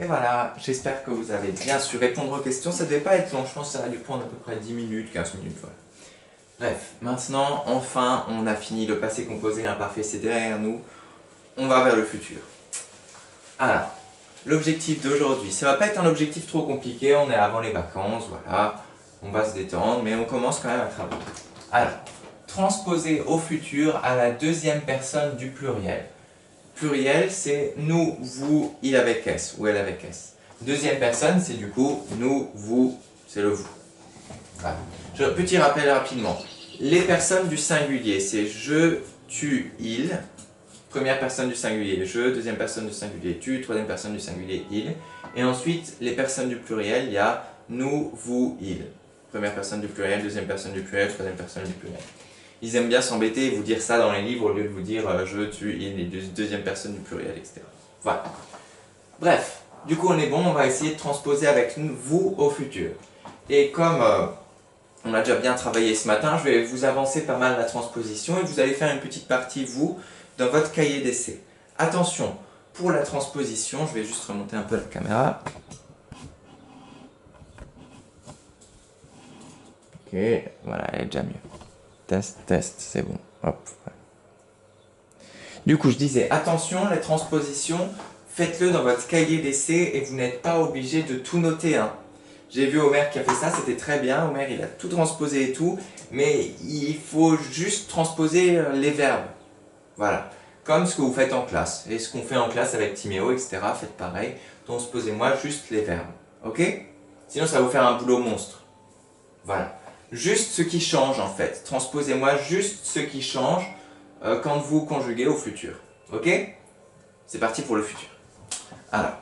Et voilà, j'espère que vous avez bien su répondre aux questions. Ça devait pas être long, je pense que ça a dû prendre à peu près 10 minutes, 15 minutes, voilà. Bref, maintenant, enfin, on a fini le passé composé, l'imparfait, c'est derrière nous. On va vers le futur. Alors, l'objectif d'aujourd'hui, ça va pas être un objectif trop compliqué, on est avant les vacances, voilà. On va se détendre, mais on commence quand même à travailler. Alors, transposer au futur à la deuxième personne du pluriel. Pluriel, c'est nous, vous, il avec S, ou elle avec S. Deuxième personne, c'est du coup nous, vous, c'est le vous. Voilà. Petit rappel rapidement. Les personnes du singulier, c'est je, tu, il. Première personne du singulier, je. Deuxième personne du singulier, tu. Troisième personne du singulier, il. Et ensuite, les personnes du pluriel, il y a nous, vous, il. Première personne du pluriel, deuxième personne du pluriel, troisième personne du pluriel. Ils aiment bien s'embêter et vous dire ça dans les livres au lieu de vous dire je, tu, il, et deuxième personne du pluriel, etc. Voilà. Bref, du coup on est bon, on va essayer de transposer avec vous au futur. Et comme on a déjà bien travaillé ce matin, je vais vous avancer pas mal la transposition et vous allez faire une petite partie, vous, dans votre cahier d'essai. Attention, pour la transposition, je vais juste remonter un peu la caméra. Ok, voilà, elle est déjà mieux. Test, test, c'est bon. Hop. Du coup, je disais, attention, les transpositions, faites-le dans votre cahier d'essai et vous n'êtes pas obligé de tout noter. Hein. J'ai vu Omer qui a fait ça, c'était très bien. Omer, il a tout transposé et tout, mais il faut juste transposer les verbes. Voilà. Comme ce que vous faites en classe. Et ce qu'on fait en classe avec Timéo, etc. Faites pareil. Transposez-moi juste les verbes. Ok? Sinon, ça va vous faire un boulot monstre. Voilà. Juste ce qui change en fait. Transposez-moi juste ce qui change quand vous conjuguez au futur. Ok? C'est parti pour le futur. Alors,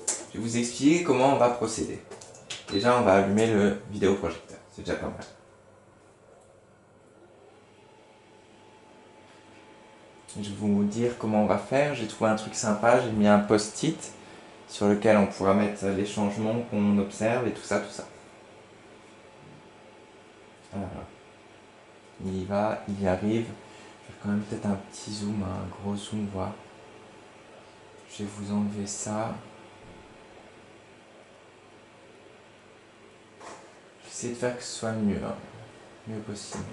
je vais vous expliquer comment on va procéder. Déjà, on va allumer le vidéoprojecteur. C'est déjà pas mal. Je vais vous dire comment on va faire. J'ai trouvé un truc sympa. J'ai mis un post-it sur lequel on pourra mettre les changements qu'on observe et tout ça, tout ça. Alors, il y va, il y arrive. Je vais quand même peut-être un petit zoom, un gros zoom, voir. Je vais vous enlever ça. J'essaie de faire que ce soit mieux, hein. Mieux possible.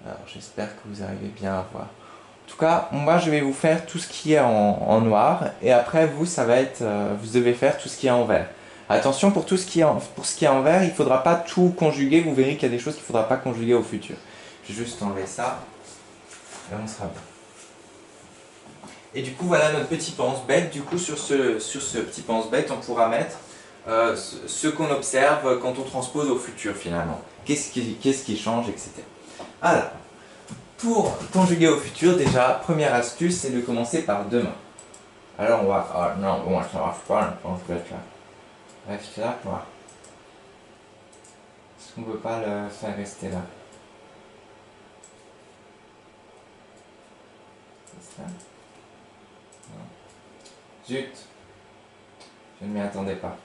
Alors j'espère que vous arrivez bien à voir. En tout cas, moi je vais vous faire tout ce qui est en noir et après vous, ça va être, vous devez faire tout ce qui est en vert. Attention pour tout ce qui est pour ce qui est en vert, il ne faudra pas tout conjuguer. Vous verrez qu'il y a des choses qu'il ne faudra pas conjuguer au futur. Je vais juste enlever ça et on sera bien. Et du coup, voilà notre petit pense-bête. Du coup, sur ce petit pense-bête, on pourra mettre ce qu'on observe quand on transpose au futur finalement. Qu'est-ce qui change, etc. Alors, pour conjuguer au futur, déjà, première astuce, c'est de commencer par demain. Alors on va... Ah non, bon, ça marche pas, je pense que là. Reste là, quoi. Est-ce qu'on peut pas le faire rester là? C'est ça? Non. Zut! Je ne m'y attendais pas.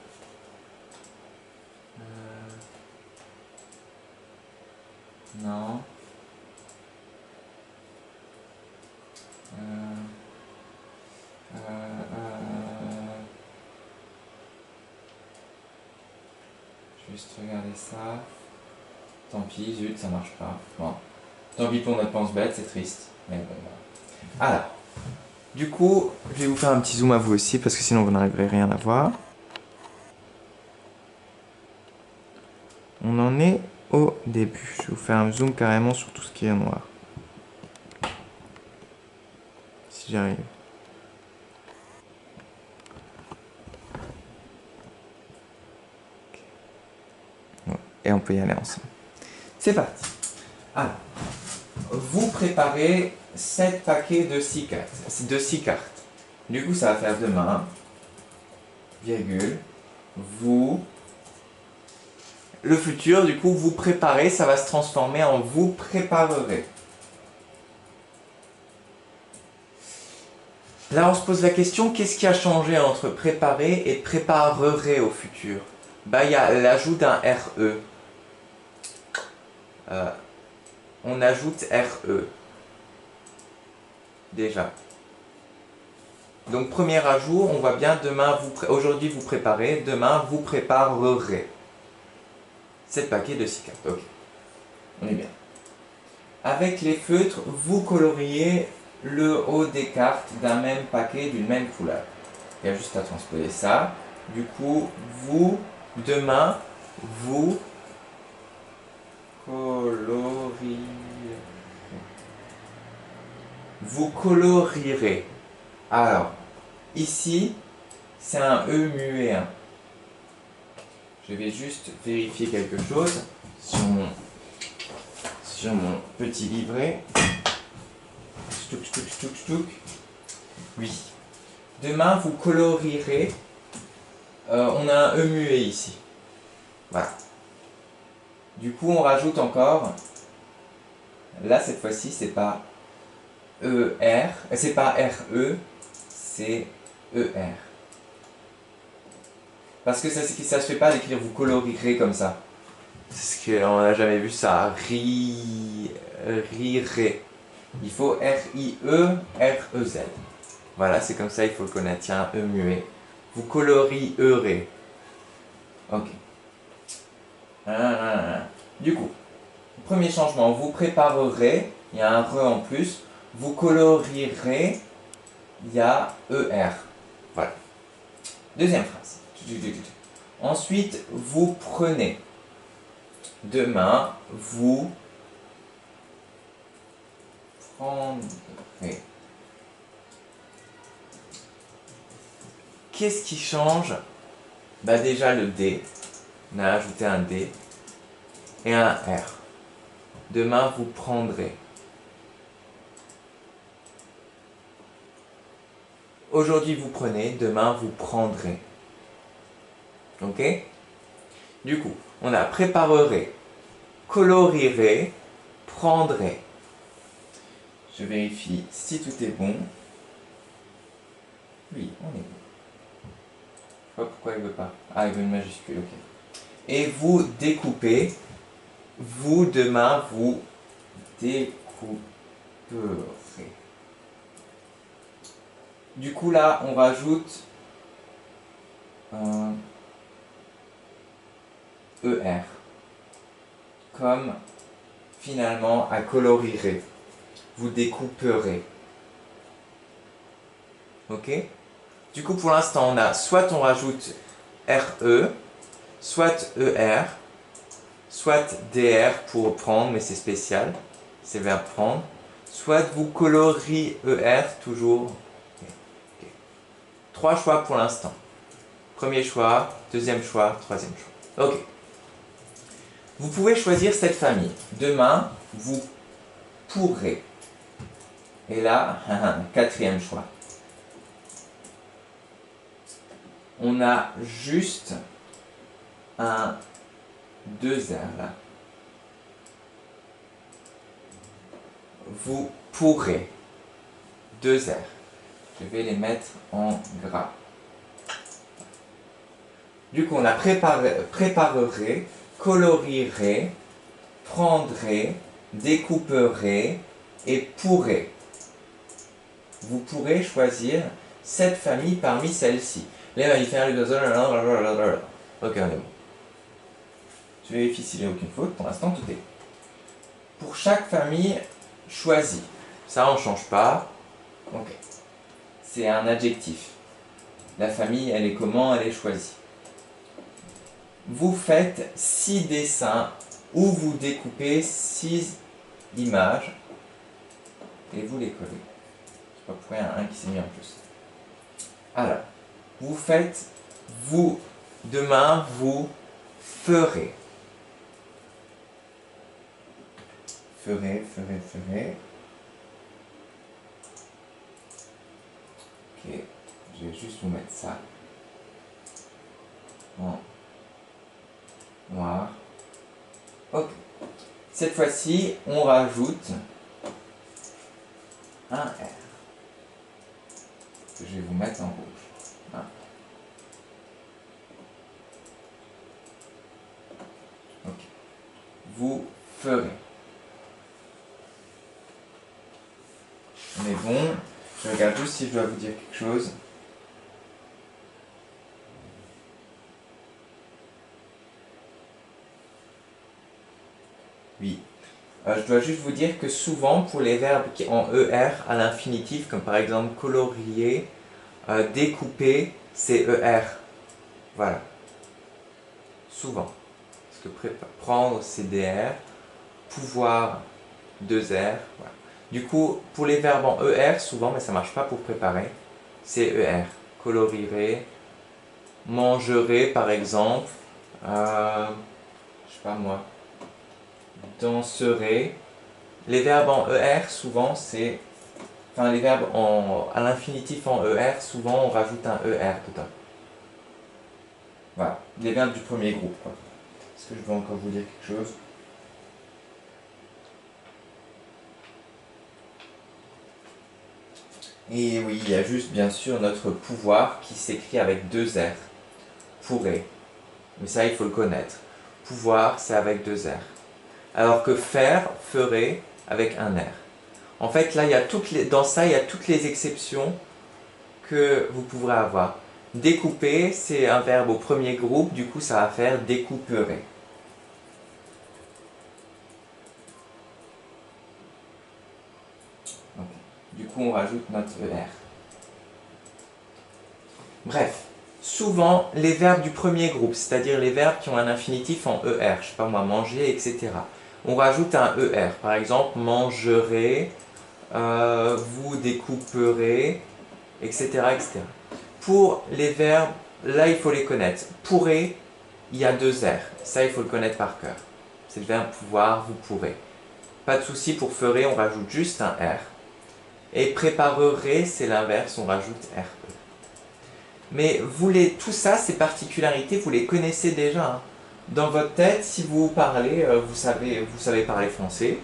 Non. Juste regarder ça. Tant pis, zut, ça marche pas. Bon. Tant pis pour notre pense-bête, c'est triste. Mais bon, voilà. Alors, du coup, je vais vous faire un petit zoom à vous aussi, parce que sinon vous n'arriverez rien à voir. On en est au début. Je vais vous faire un zoom carrément sur tout ce qui est noir. Si j'arrive. Okay. Et on peut y aller ensemble. C'est parti. Alors, vous préparez 7 paquets de 6 cartes. Du coup, ça va faire demain, virgule, vous. Le futur, du coup, vous préparez, ça va se transformer en vous préparerez. Là, on se pose la question, qu'est-ce qui a changé entre préparer et préparerai au futur? Bah, il y a l'ajout d'un RE. on ajoute RE. Déjà. Donc premier ajout, on voit bien demain aujourd'hui vous préparez, demain vous préparerez. 7 paquets de 6 cartes. Ok. On est bien. Avec les feutres, vous coloriez le haut des cartes d'un même paquet d'une même couleur. Il y a juste à transposer ça. Du coup, vous, demain, vous colorierez. Vous colorierez. Alors, ici, c'est un E muet 1. Je vais juste vérifier quelque chose sur mon petit livret. Stouc, stouc, stouc, stouc. Oui. Demain, vous colorierez. On a un E muet ici. Voilà. Du coup, on rajoute encore. Là, cette fois-ci, c'est pas ER. C'est pas RE. C'est ER. Parce que ça se fait pas d'écrire vous colorierez comme ça. C'est ce qu'on n'a jamais vu ça. Rirez. Il faut R-I-E-R-E-Z. Voilà, c'est comme ça, il faut le connaître. Tiens, E muet. Vous colorierez. Ok. Du coup, premier changement, vous préparerez, il y a un re en plus. Vous colorierez, il y a ER. Voilà. Deuxième phrase. Ensuite, vous prenez. Demain, vous prendrez. Qu'est-ce qui change? Bah déjà le D. On a ajouté un D et un R. Demain, vous prendrez. Aujourd'hui, vous prenez. Demain, vous prendrez. Ok? Du coup, on a préparerez, colorierez, prendrez. Je vérifie si tout est bon. Oui, on est bon. Je sais pas pourquoi il veut pas. Ah, il veut une majuscule, ok. Et vous découpez. Vous, demain, vous découperez. Du coup, là, on rajoute un ER. Comme, finalement, à colorierer. Vous découperez. Ok? Du coup, pour l'instant, on a soit on rajoute RE, soit ER, soit DR pour prendre, mais c'est spécial, c'est le verbe prendre, soit vous coloriez ER, toujours. Okay. 3 choix pour l'instant. Premier choix, deuxième choix, troisième choix. Ok. Vous pouvez choisir cette famille. Demain, vous pourrez. Et là, quatrième choix. On a juste un 2R là. Vous pourrez. 2R. Je vais les mettre en gras. Du coup, on a préparerait, colorierait, prendrait, découperait et pourrait. Vous pourrez choisir cette famille parmi celles-ci. Les mammifères, les oiseaux, ok, on est bon. Je vérifie si j'ai aucune faute. Pour l'instant, tout est. Pour chaque famille choisie. Ça, on ne change pas. Ok. C'est un adjectif. La famille, elle est comment? Elle est choisie. Vous faites 6 dessins ou vous découpez 6 images et vous les collez. Je sais pas pourquoi il y en a un qui s'est mis en plus. Alors, vous faites, vous, demain, vous ferez. Ferez. Ok, je vais juste vous mettre ça en noir. Ok. Cette fois-ci, on rajoute un R. Que je vais vous mettre en rouge. Hein. Ok. Vous ferez. On est bon. Je regarde juste si je dois vous dire quelque chose. Oui. Je dois juste vous dire que souvent, pour les verbes qui en ER à l'infinitif, comme par exemple colorier, découper, c'est ER. Voilà. Souvent. Parce que prendre, c'est DR. Pouvoir, 2R. Voilà. Du coup, pour les verbes en ER, souvent, mais ça ne marche pas pour préparer, c'est ER. Colorierai, mangerai, par exemple. Je sais pas moi. Danserai. Les verbes en ER, souvent, c'est... Enfin, les verbes à l'infinitif en ER, souvent, on rajoute un ER dedans. Voilà. Les verbes du premier groupe, quoi. Est-ce que je dois encore vous dire quelque chose? Et oui, il y a juste, bien sûr, notre pouvoir qui s'écrit avec 2 R. Pourrait. Mais ça, il faut le connaître. Pouvoir, c'est avec 2 R. Alors que faire, ferait, avec un R. En fait, là, dans ça, il y a toutes les exceptions que vous pourrez avoir. Découper, c'est un verbe au premier groupe, du coup, ça va faire découperait. Okay. Du coup, on rajoute notre ER. Bref, souvent, les verbes du premier groupe, c'est-à-dire les verbes qui ont un infinitif en ER, je sais pas moi, manger, etc. On rajoute un ER. Par exemple, mangerez, vous découperez, etc., etc. Pour les verbes, là, il faut les connaître. Pourrez, il y a 2 R. Ça, il faut le connaître par cœur. C'est le verbe pouvoir, vous pourrez. Pas de souci, pour ferez, on rajoute juste un R. Et préparerez, c'est l'inverse, on rajoute RE. Mais tout ça, ces particularités, vous les connaissez déjà. Hein. Dans votre tête, si vous parlez, vous savez parler français.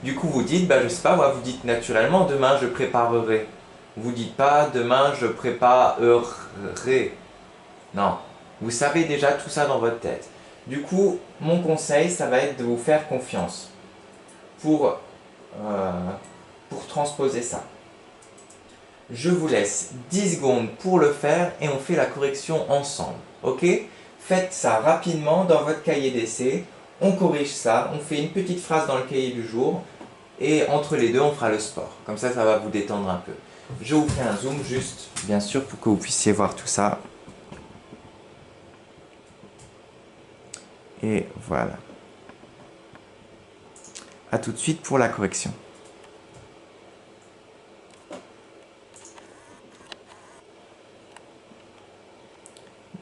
Du coup, vous dites, je sais pas, vous dites naturellement, demain je préparerai. Vous dites pas, demain je préparerai. Non, vous savez déjà tout ça dans votre tête. Du coup, mon conseil, ça va être de vous faire confiance pour transposer ça. Je vous laisse 10 secondes pour le faire et on fait la correction ensemble. Ok? Faites ça rapidement dans votre cahier d'essai. On corrige ça, on fait une petite phrase dans le cahier du jour et entre les deux, on fera le sport. Comme ça va vous détendre un peu. Je vous fais un zoom juste, bien sûr, pour que vous puissiez voir tout ça. Et voilà. A tout de suite pour la correction.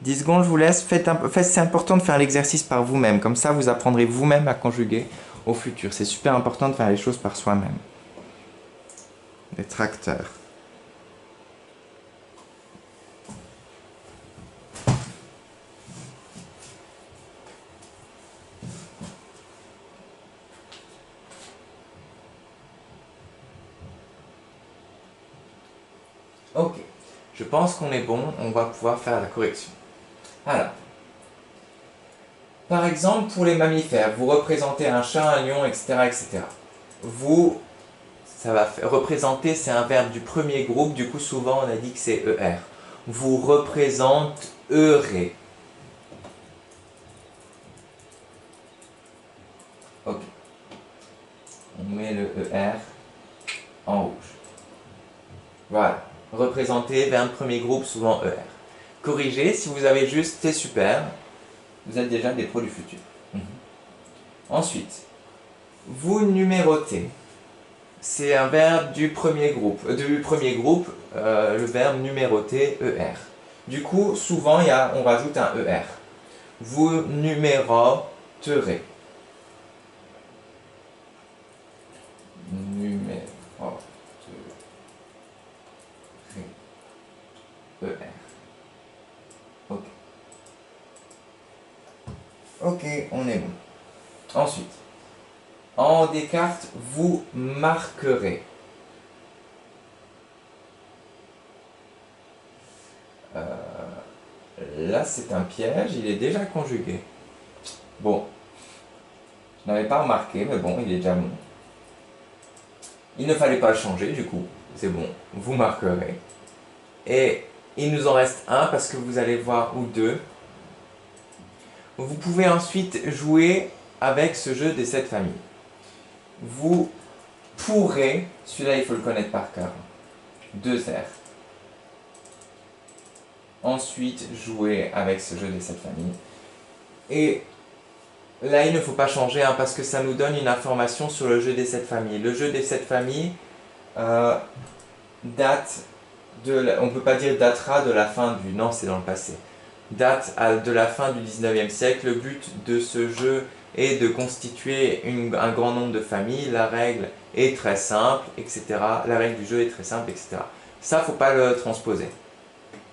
10 secondes, je vous laisse. C'est important de faire l'exercice par vous-même. Comme ça, vous apprendrez vous-même à conjuguer au futur. C'est super important de faire les choses par soi-même. Les tracteurs. Ok. Je pense qu'on est bon. On va pouvoir faire la correction. Alors. Par exemple, pour les mammifères, vous représentez un chat, un lion, etc. etc. Ça va faire, représenter, c'est un verbe du premier groupe, du coup souvent on a dit que c'est ER. Vous représenterez. Ok. On met le ER en rouge. Voilà. Représenter, verbe premier groupe, souvent ER. Corriger, si vous avez juste, c'est super. Vous êtes déjà des pros du futur. Ensuite, vous numérotez. C'est un verbe du premier groupe. Le verbe numéroter, ER. Du coup, souvent, on rajoute un ER. Vous numéroterez. Numéroterez. ER. Ok. Ok, on est bon. Ensuite, en Descartes, vous marquerez. Là, c'est un piège, il est déjà conjugué. Bon, je n'avais pas remarqué, mais bon, il est déjà bon. Il ne fallait pas le changer, du coup. c'est bon, vous marquerez. Et il nous en reste un parce que vous allez voir, ou deux. Vous pouvez ensuite jouer avec ce jeu des 7 familles. Vous pourrez, celui-là il faut le connaître par cœur, 2 R. Ensuite, jouer avec ce jeu des 7 familles. Et là, il ne faut pas changer parce que ça nous donne une information sur le jeu des 7 familles. Le jeu des 7 familles date on ne peut pas dire datera de la fin du... Non, c'est dans le passé. Date de la fin du 19e siècle. Le but de ce jeu est de constituer un grand nombre de familles. La règle est très simple, etc. La règle du jeu est très simple, etc. Ça, faut pas le transposer.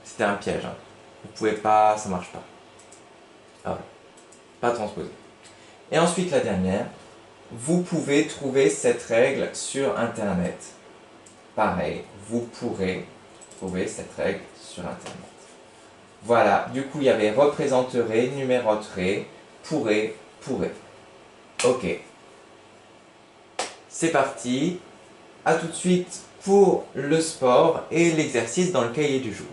C'était un piège. Vous pouvez pas... Ça marche pas. Ah ouais. Pas transposer. Et ensuite, la dernière. Vous pouvez trouver cette règle sur Internet. Pareil, vous pourrez trouver cette règle sur Internet. Voilà, du coup, il y avait représenterait, numéroterait, pourrait. Ok. C'est parti. A tout de suite pour le sport et l'exercice dans le cahier du jour.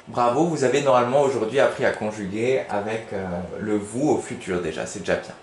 Bravo, vous avez normalement aujourd'hui appris à conjuguer avec le vous au futur déjà, c'est déjà bien.